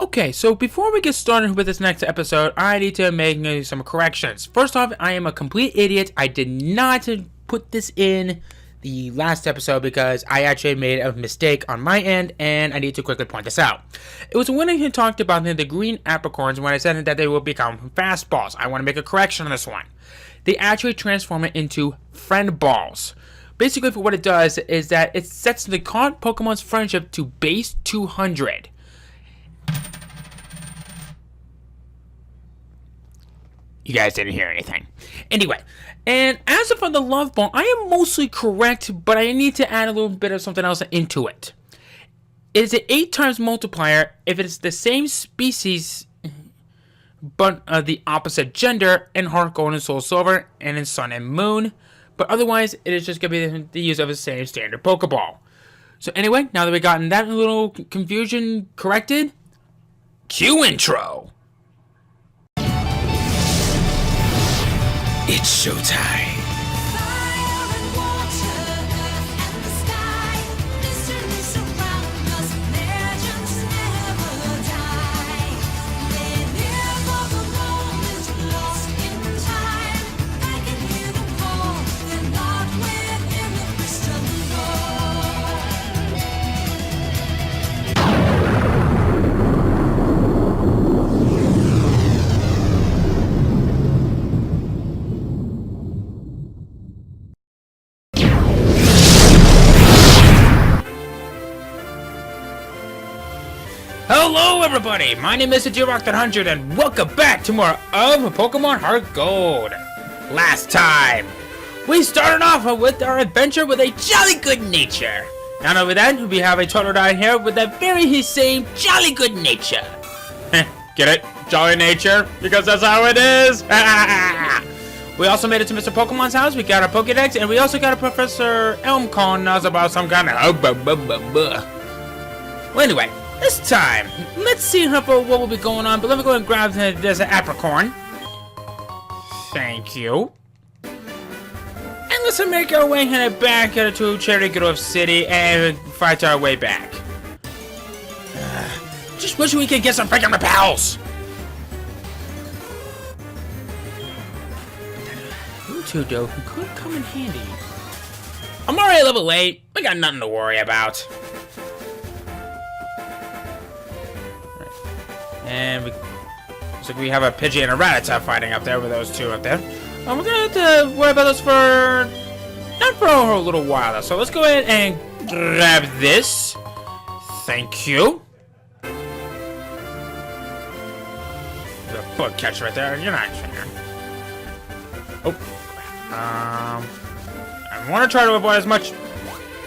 Okay, so before we get started with this next episode, I need to make some corrections. First off, I am a complete idiot. I did not put this in the last episode because I actually made a mistake on my end, and I need to quickly point this out. It was when I talked about the green apricorns when I said that they will become fastballs. I want to make a correction on this one. They actually transform it into friend balls. Basically, for what it does is that it sets the caught Pokemon's friendship to base 200. You guys didn't hear anything. Anyway, and as for the love ball, I am mostly correct, but I need to add a little bit of something else into it. It is an 8 times multiplier if it is the same species, but the opposite gender in HeartGold and Soul Silver, and in Sun and Moon. But otherwise, it is just going to be the use of the same standard Pokeball. So anyway, now that we've gotten that little confusion corrected, cue intro. It's showtime. Hello everybody, my name is Rock100 and welcome back to more of Pokemon HeartGold. Last time, we started off with our adventure with a jolly good nature. Not only that, we have a Totodile here with that very same jolly good nature. Get it? Jolly nature? Because that's how it is! We also made it to Mr. Pokemon's house, we got our Pokedex, and we also got a Professor Elm calling us about some kind of Well anyway, this time, let's see what will be going on, but let me go and grab this apricorn. Thank you. And let's make our way headed back to Cherry Grove City and fight our way back. Just wish we could get some freaking repels. You two, though, could come in handy. I'm already level 8. We got nothing to worry about. And looks like we have a Pidgey and a Rattata fighting up there with those two up there. We're gonna have to worry about those for not for a little while though. So let's go ahead and grab this. Thank you. There's a bug catcher right there. You're not sure. Oh. I want to try to avoid as much.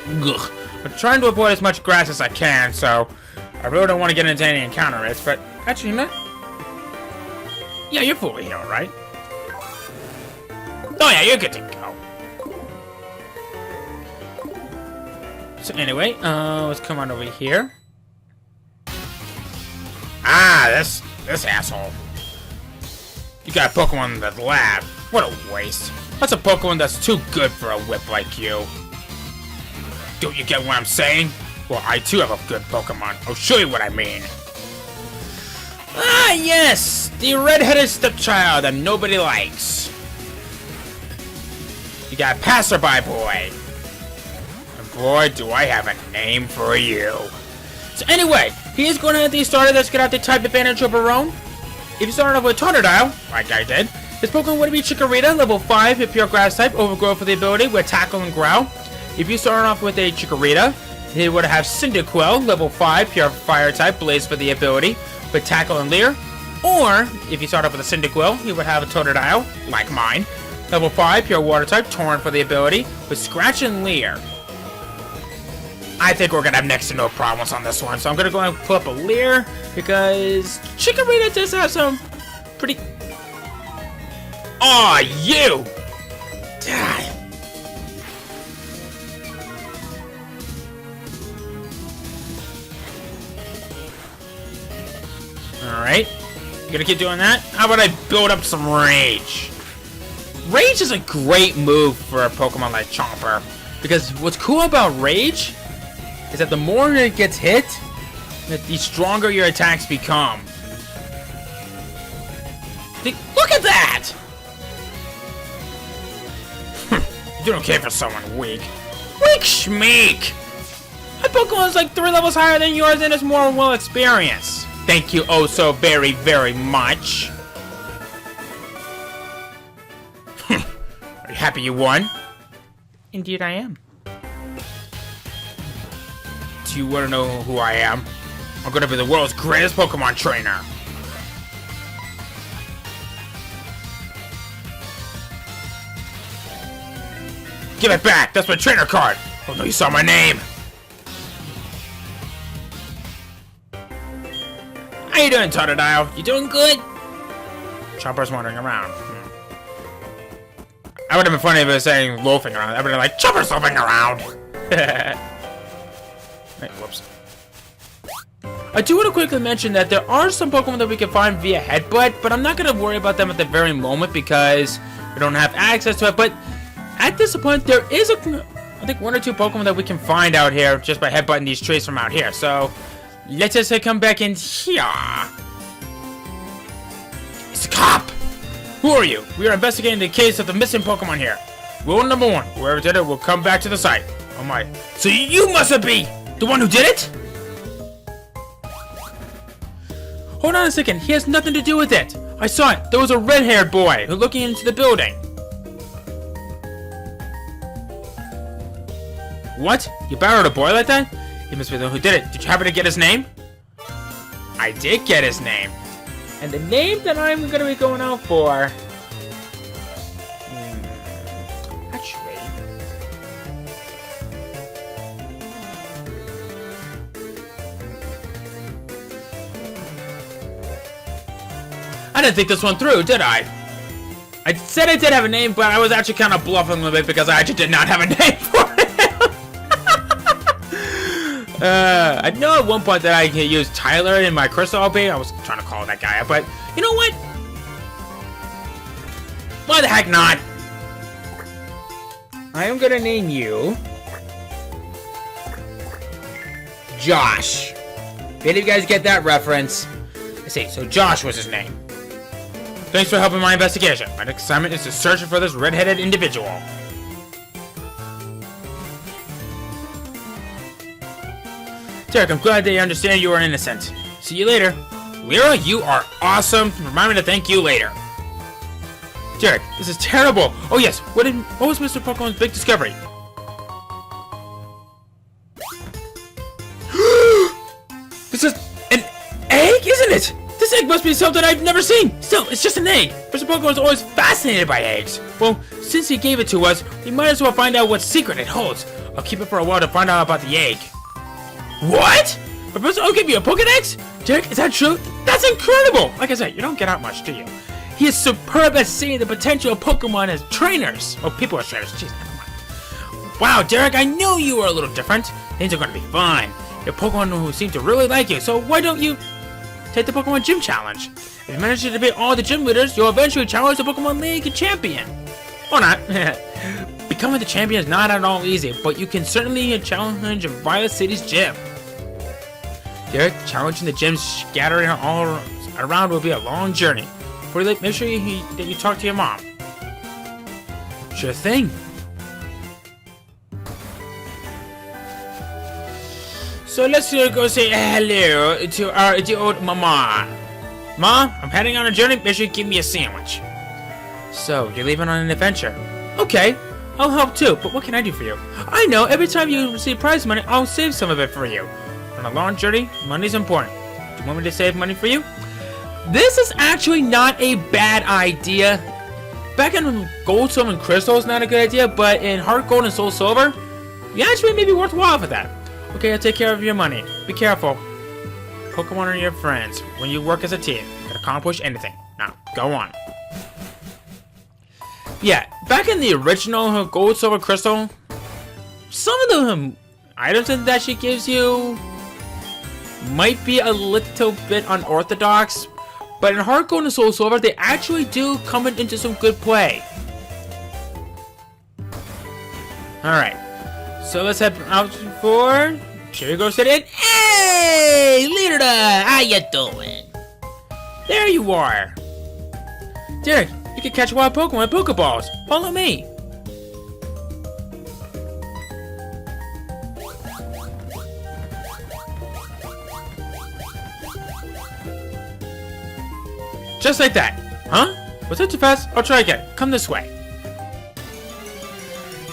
Ugh. I'm trying to avoid as much grass as I can, so I really don't want to get into any encounter risks, but actually, not. Yeah, you're fully healed, right? Oh yeah, you're good to go. So anyway, let's come on over here. Ah, this asshole. You got a Pokemon in the lab. What a waste. That's a Pokemon that's too good for a whip like you. Don't you get what I'm saying? Well, I too have a good Pokemon. I'll show you what I mean. Ah, yes! The red-headed stepchild that nobody likes. You got Passerby Boy. And boy, do I have a name for you. So anyway, he is going to have these started. Let's get out the type advantage of our own. If you started off with Totodile, like I did, this Pokemon would be Chikorita, level 5, a pure grass type, overgrowth for the ability with Tackle and Growl. If you started off with a Chikorita, he would have Cyndaquil, level 5, pure fire type, Blaze for the ability, with Tackle and Leer. Or, if you start off with a Cyndaquil, he would have a Totodile, like mine, level 5, pure water type, Torrent for the ability, with Scratch and Leer. I think we're gonna have next to no problems on this one, so I'm gonna go and pull up a Leer, because Chikorita does have some pretty... Aw, you! Die. Alright, you gonna keep doing that? How about I build up some Rage? Rage is a great move for a Pokemon like Chomper, because what's cool about Rage is that the more it gets hit, the stronger your attacks become. Look at that! You don't care for someone weak. Weak schmeek! My Pokemon is like 3 levels higher than yours and is more well experienced. Thank you oh so very, very much. Are you happy you won? Indeed I am. Do you want to know who I am? I'm gonna be the world's greatest Pokemon trainer. Give it back! That's my trainer card! Oh no, you saw my name! How you doing, Totodile? You doing good? Chopper's wandering around. I would have been funny if it was saying loafing around. I would have been like, Chopper's loafing around! Wait, whoops. I do want to quickly mention that there are some Pokemon that we can find via Headbutt, but I'm not going to worry about them at the very moment because we don't have access to it, but at this point, there is I think 1 or 2 Pokemon that we can find out here just by headbutting these trees from out here. So, let's just come back in here. It's a cop! Who are you? We are investigating the case of the missing Pokemon here. Rule number 1, whoever did it will come back to the site. Oh my. So you must be the one who did it? Hold on a second, he has nothing to do with it. I saw it. There was a red-haired boy who looking into the building. What? You battled a boy like that? He must be the one who did it. Did you happen to get his name? I did get his name. And the name that I'm going to be going out for... Actually... I didn't think this one through, did I? I said I did have a name, but I was actually kind of bluffing a little bit because I actually did not have a name for it. I know at one point that I could use Tyler in my Crystal Beam. I was trying to call that guy up, but you know what? Why the heck not? I am gonna name you Josh. If any of you guys get that reference, let's see. So Josh was his name. Thanks for helping my investigation. My next assignment is to search for this red-headed individual. Derek, I'm glad that you understand you are innocent. See you later. Lyra, you are awesome. Remind me to thank you later. Derek, this is terrible. Oh yes, what was Mr. Pokemon's big discovery? This is an egg, isn't it? This egg must be something I've never seen. Still, it's just an egg. Mr. Pokemon is always fascinated by eggs. Well, since he gave it to us, we might as well find out what secret it holds. I'll keep it for a while to find out about the egg. What? Professor Oak gave you a Pokedex? Derek, is that true? That's incredible! Like I said, you don't get out much, do you? He is superb at seeing the potential of Pokemon as trainers. Oh, people as trainers. Jeez, never mind. Wow, Derek, I knew you were a little different. Things are going to be fine. Your Pokemon who seem to really like you, so why don't you take the Pokemon Gym Challenge? If you manage to defeat all the gym leaders, you'll eventually challenge the Pokemon League champion. Or not. Becoming the champion is not at all easy, but you can certainly challenge Violet City's gym. Derek, challenging the gyms scattering all around will be a long journey. Before you leave, make sure that you talk to your mom. Sure thing. So let's go say hello to our old mama. Mom, I'm heading on a journey. Make sure you give me a sandwich. So, you're leaving on an adventure. Okay, I'll help too, but what can I do for you? I know, every time you receive prize money, I'll save some of it for you. On a long journey, money's important. Do you want me to save money for you? This is actually not a bad idea. Back in Gold, Silver, and Crystal is not a good idea, but in Heart Gold and Soul Silver, you actually may be worthwhile for that. Okay, I'll take care of your money. Be careful. Pokemon are your friends. When you work as a team, you can accomplish anything. Now, go on. Yeah, back in the original Gold, Silver, Crystal, some of the items that she gives you might be a little bit unorthodox, but in Heart Gold and Soul Silver, they actually do come into some good play. Alright, so let's head out for Cherry Grove City and Hey, leader, how you doing? There you are. Derek, you can catch wild Pokemon with Pokeballs. Follow me. Just like that. Huh? Was that too fast? I'll try again. Come this way.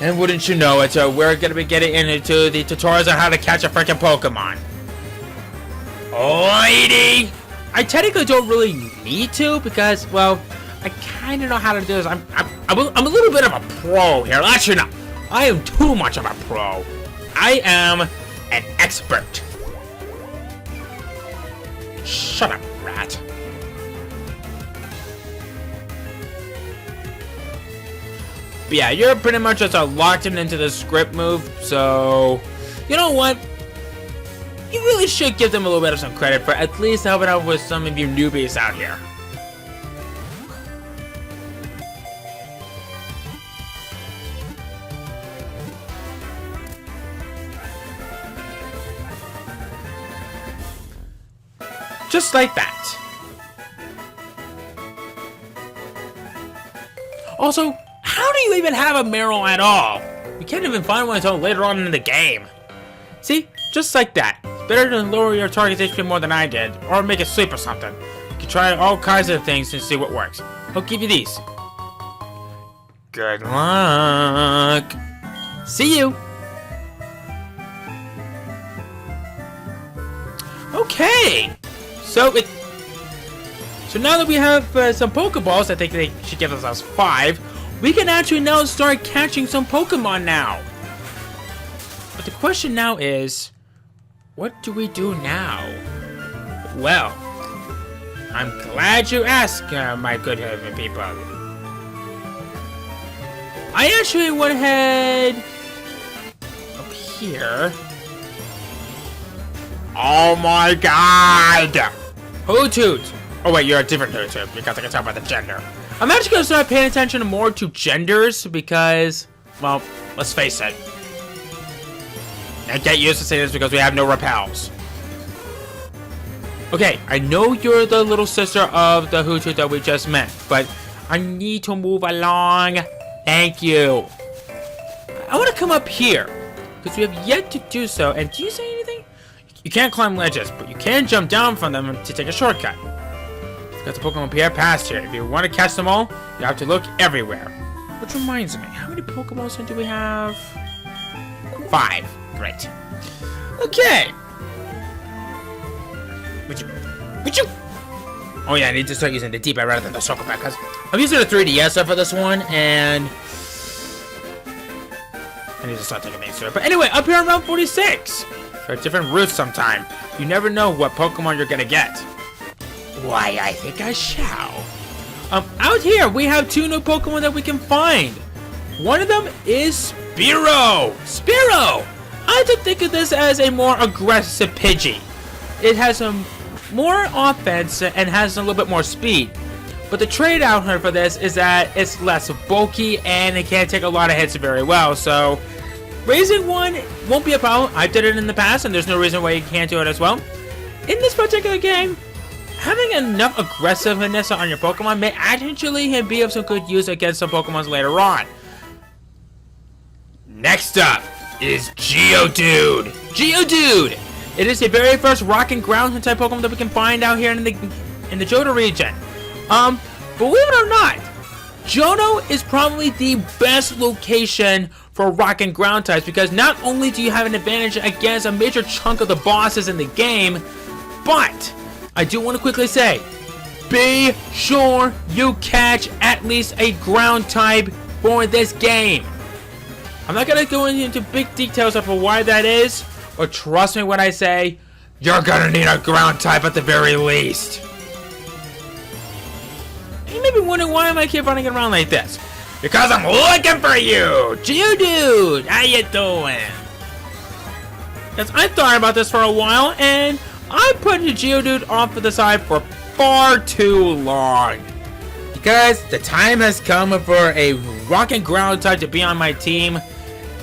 And wouldn't you know it, we're gonna be getting into the tutorials on how to catch a freaking Pokemon. Alrighty! I technically don't really need to because, well, I kind of know how to do this. I'm a little bit of a pro here. Actually, no. I am too much of a pro. I am an expert. Shut up, rat. But yeah, you're pretty much just locked into the script move, so you know what? You really should give them a little bit of some credit for at least helping out with some of you newbies out here. Just like that. Also, how do you even have a Meryl at all? You can't even find one until later on in the game. See? Just like that. It's better to lower your target's HP more than I did, or make it sleep or something. You can try all kinds of things and see what works. I'll give you these. Good luck. See you. Okay. So now that we have some Pokeballs, I think they should give us 5. We can actually now start catching some Pokemon now. But the question now is, what do we do now? Well, I'm glad you asked, my good people. I actually went ahead up here. Oh my god! Hoothoot! Oh wait, you're a different Hoothoot because I can tell by the gender. I'm actually going to start paying attention more to genders because, well, let's face it. I get used to saying this because we have no repels. Okay, I know you're the little sister of the Hoothoot that we just met, but I need to move along. Thank you. I want to come up here because we have yet to do so. And do you say anything? You can't climb ledges, but you can jump down from them to take a shortcut. Got the Pokemon Pierre past here. If you want to catch them all, you have to look everywhere. Which reminds me, how many Pokeballs do we have? 5. Great. Okay. Would you? Oh yeah, I need to start using the D-pad rather than the circle pad because I'm using the 3DS for this one, and I need to start taking things through. But anyway, up here on Route 46, there are different routes sometime. You never know what Pokemon you're gonna get. Why, I think I shall. Out here, we have 2 new Pokemon that we can find. One of them is Spearow. Spearow! I like to think of this as a more aggressive Pidgey. It has some more offense and has a little bit more speed. But the trade out here for this is that it's less bulky and it can't take a lot of hits very well. So, raising one won't be a problem. I did it in the past and there's no reason why you can't do it as well. In this particular game, having enough aggressiveness on your Pokemon may actually be of some good use against some Pokemons later on. Next up is Geodude. Geodude! It is the very first rock and ground type Pokemon that we can find out here in the Johto region. Believe it or not, Johto is probably the best location for rock and ground types because not only do you have an advantage against a major chunk of the bosses in the game, but I do want to quickly say, be sure you catch at least a ground type for this game. I'm not going to go into big details of why that is, but trust me when I say, you're going to need a ground type at the very least. You may be wondering why am I keep running around like this? Because I'm looking for you! Geodude! How you doing? Because I thought about this for a while, and I put the Geodude off to the side for far too long. Because the time has come for a rock and ground type to be on my team.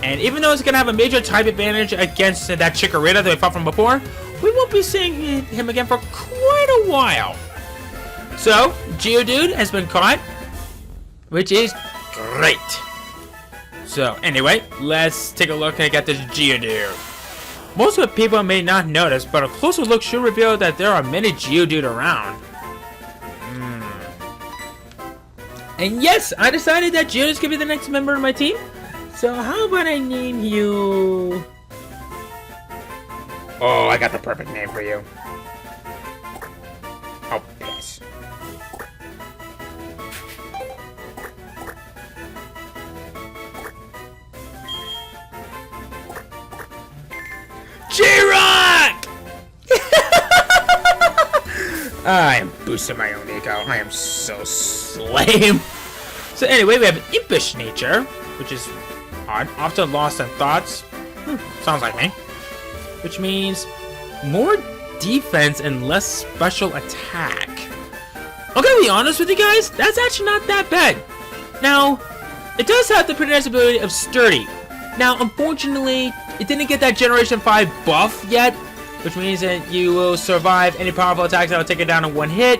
And even though it's going to have a major type advantage against that Chikorita that we fought from before, we won't be seeing him again for quite a while. So, Geodude has been caught, which is great. So, anyway, let's take a look at this Geodude. Most of the people may not notice, but a closer look should reveal that there are many Geodude around. And yes, I decided that Geodude is going to be the next member of my team. So how about I name you... Oh, I got the perfect name for you. Oh, piss. J-Rock! I am boosting my own ego. I am so lame. So anyway, we have an impish nature, which is odd, often lost in thoughts. Sounds like me. Which means more defense and less special attack. I'm gonna be honest with you guys, that's actually not that bad. Now, it does have the pretty nice ability of sturdy. Now, unfortunately, it didn't get that Generation 5 buff yet, which means that you will survive any powerful attacks that will take it down in one hit,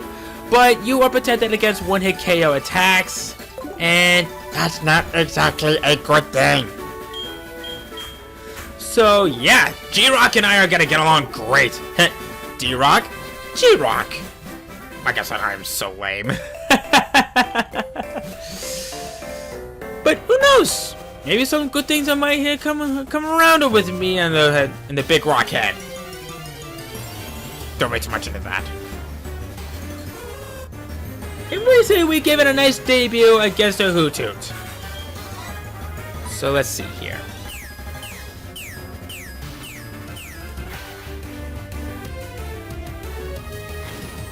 but you are protected against one-hit KO attacks, and that's not exactly a good thing. So, yeah, G-Rock and I are gonna get along great. D-Rock? G-Rock. Like I said, I am so lame. But who knows? Maybe some good things I might come around with me and the big rock head. Don't read too much into that. And we say we give it a nice debut against a Hoothoot. So let's see here.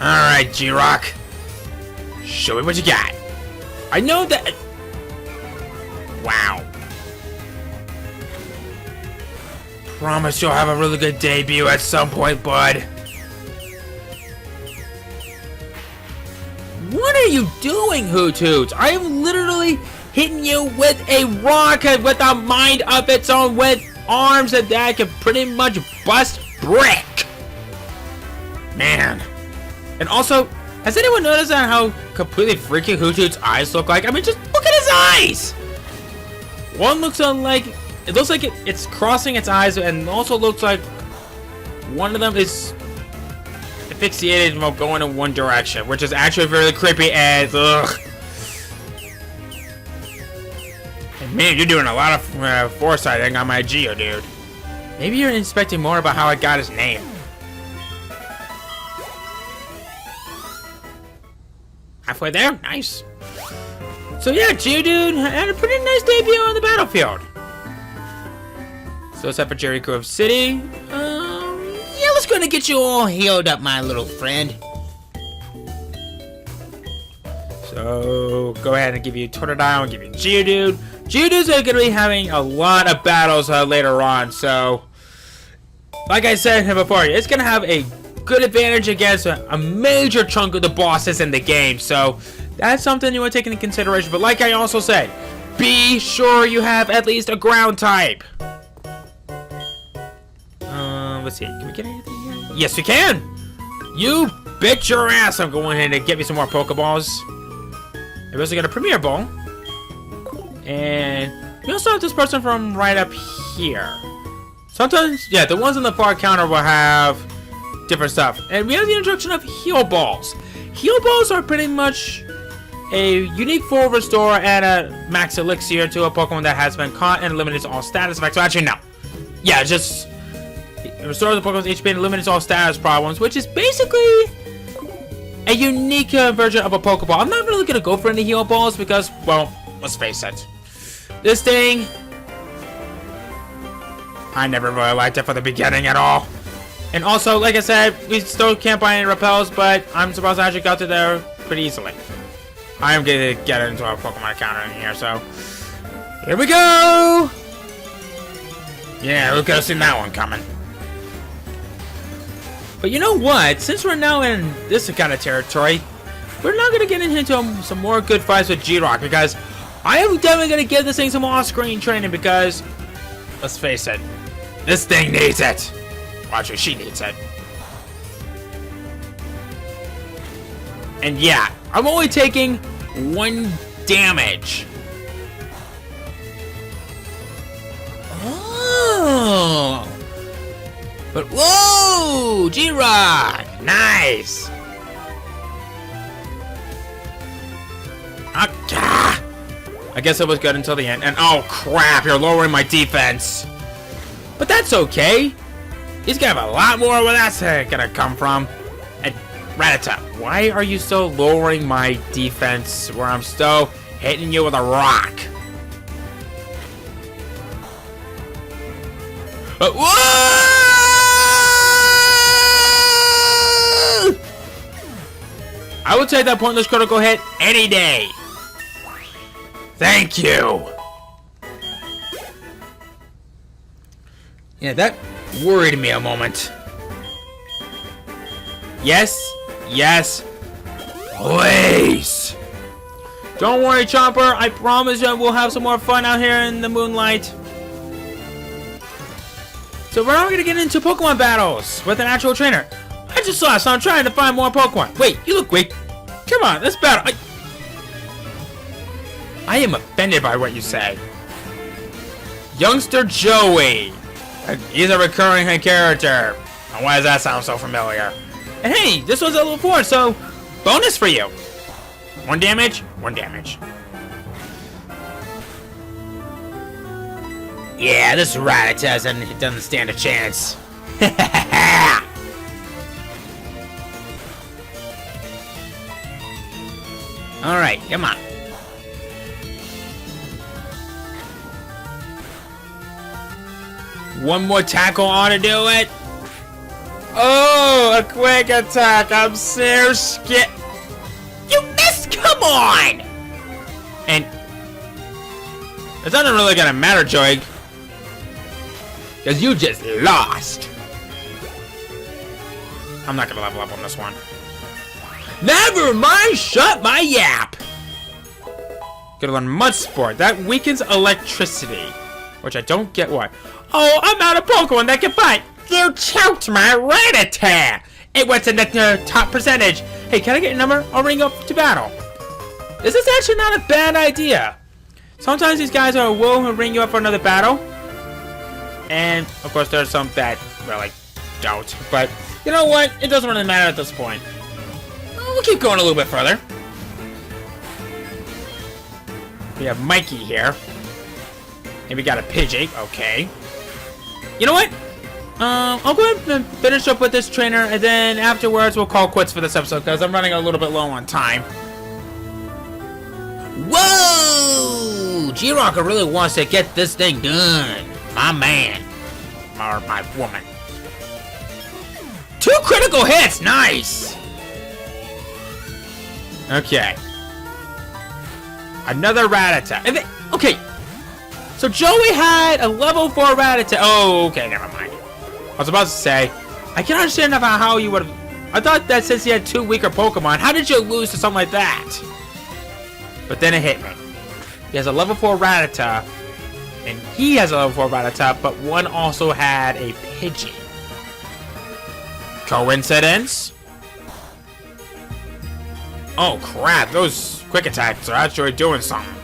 Alright, G-Rock. Show me what you got. I know that... Wow. Promise you'll have a really good debut at some point, bud. What are you doing, Hoothoot? I am literally hitting you with a rock with a mind of its own, with arms that can pretty much bust brick. Man. And also, has anyone noticed how completely freaky Hoothoot's eyes look like? I mean, just look at his eyes! One looks like, it looks like it's crossing its eyes, and also looks like one of them is asphyxiated while going in one direction, which is actually really creepy as, ugh. And man, you're doing a lot of foresighting on my Geodude. Maybe you're inspecting more about how I got his name. Halfway there? Nice. So yeah, Geodude had a pretty nice debut on the battlefield. So let's head for Jerry Grove City. Yeah, let's go and get you all healed up, my little friend. So go ahead and give you Totodile and give you Geodude. Geodudes are going to be having a lot of battles later on. So, like I said before, it's going to have a good advantage against a major chunk of the bosses in the game. So that's something you want to take into consideration. But like I also said, be sure you have at least a ground type. Let's see. Can we get anything here? Yes, we can. You bet your ass I'm going ahead and get me some more Pokeballs. We also got a Premier Ball. And we also have this person from right up here. Sometimes, yeah, the ones on the far counter will have different stuff. And we have the introduction of Heal Balls. Heal Balls are pretty much a unique full restore and a max elixir to a Pokemon that has been caught and eliminates all status effects. So actually, no. Yeah, just it restores the Pokemon's HP and eliminates all status problems, which is basically a unique version of a Pokeball. I'm not really going to go for any Heal Balls because, well, let's face it. This thing, I never really liked it from the beginning at all. And also, like I said, we still can't buy any repels, but I'm supposed to actually go to there pretty easily. I am going to get into our Pokemon counter in here, so here we go! Yeah, we could have seen that one coming. But you know what? Since we're now in this kind of territory, we're now going to get into some more good fights with G-Rock, because I am definitely going to give this thing some off-screen training, because, let's face it, this thing needs it. Well, actually, she needs it. And yeah, I'm only taking 1 damage. Oh. But whoa! G-Rock! Nice! Ah, I guess it was good until the end. And oh crap, you're lowering my defense. But that's okay. He's gonna have a lot more where that's gonna come from. And Rattata, why are you still lowering my defense where I'm still hitting you with a rock? Whoa! I would take that pointless critical hit any day. Thank you. Yeah, that worried me a moment. Yes, yes, please. Don't worry, Chomper. I promise you we'll have some more fun out here in the moonlight. So we're now going to get into Pokemon battles with an actual trainer. I just lost, so I'm trying to find more Pokemon. Wait, you look weak. Come on, let's battle. I am offended by what you say. Youngster Joey. He's a recurring character. And why does that sound so familiar? And hey, this was a level 4, so bonus for you. 1 damage, 1 damage. Yeah, this Rattata doesn't stand a chance. Alright, come on. One more tackle on to do it. Oh, a quick attack. I'm so scared. You missed! Come on! And it's not really gonna matter, Joey. Because you just lost. I'm not gonna level up on this one. Never mind, shut my yap. Gonna learn Mud Sport. That weakens electricity. Which I don't get why. Oh, I'm out of Pokemon that can fight. You choked my Rattata. It was in the top percentage. Hey, can I get your number? I'll ring up to battle. This is actually not a bad idea. Sometimes these guys are willing to ring you up for another battle. And, of course, there's some that really don't. But, you know what? It doesn't really matter at this point. We'll keep going a little bit further. We have Mikey here. And we got a Pidgey. Okay. You know what? I'll go ahead and finish up with this trainer, and then afterwards we'll call quits for this episode, because I'm running a little bit low on time. Whoa! G-Rocker really wants to get this thing done. My man. Or my woman. 2 critical hits! Nice! Okay. Another Rattata. Okay. So Joey had a level 4 Rattata. Oh, okay, never mind. I was about to say, I can't understand about how you would have... I thought that since he had 2 weaker Pokemon, how did you lose to something like that? But then it hit me. He has a level 4 Rattata, and he has a level 4 Rattata, but one also had a Pidgey. Coincidence? Oh crap, those quick attacks are actually doing something.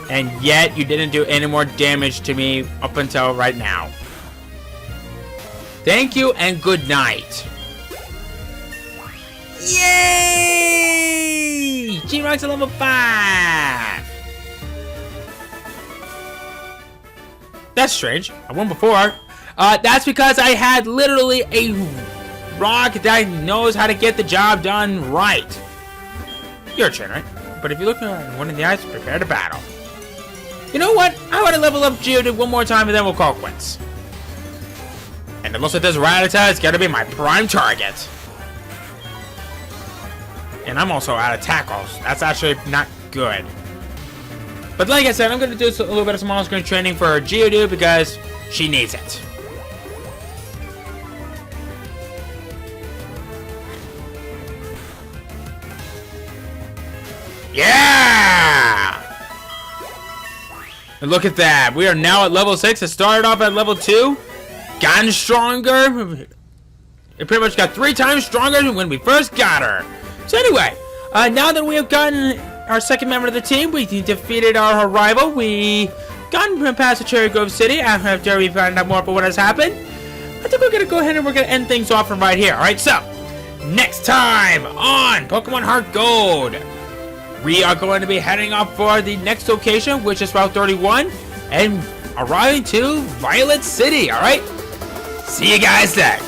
And yet, you didn't do any more damage to me up until right now. Thank you and good night. Yay! G-Rock's at level 5. That's strange. I won before. That's because I had literally a rock that knows how to get the job done right. You're a trainer, right? But if you look at one in the eyes, prepare to battle. You know what? I want to level up Geodude one more time and then we'll call quits. And it looks like this Rattata is going to be my prime target. And I'm also out of tackles. That's actually not good. But like I said, I'm going to do a little bit of small screen training for Geodude because she needs it. Yeah! And look at that. We are now at level 6. It started off at level 2. Gotten stronger. It pretty much got 3 times stronger than when we first got her. So anyway, now that we have gotten our second member of the team, we defeated our rival. We gotten past the Cherry Grove City after we found out more about what has happened. I think we're going to go ahead and we're going to end things off from right here. Alright, so, next time on Pokemon Heart Gold, we are going to be heading off for the next location, which is Route 31, and arriving to Violet City. Alright, see you guys then.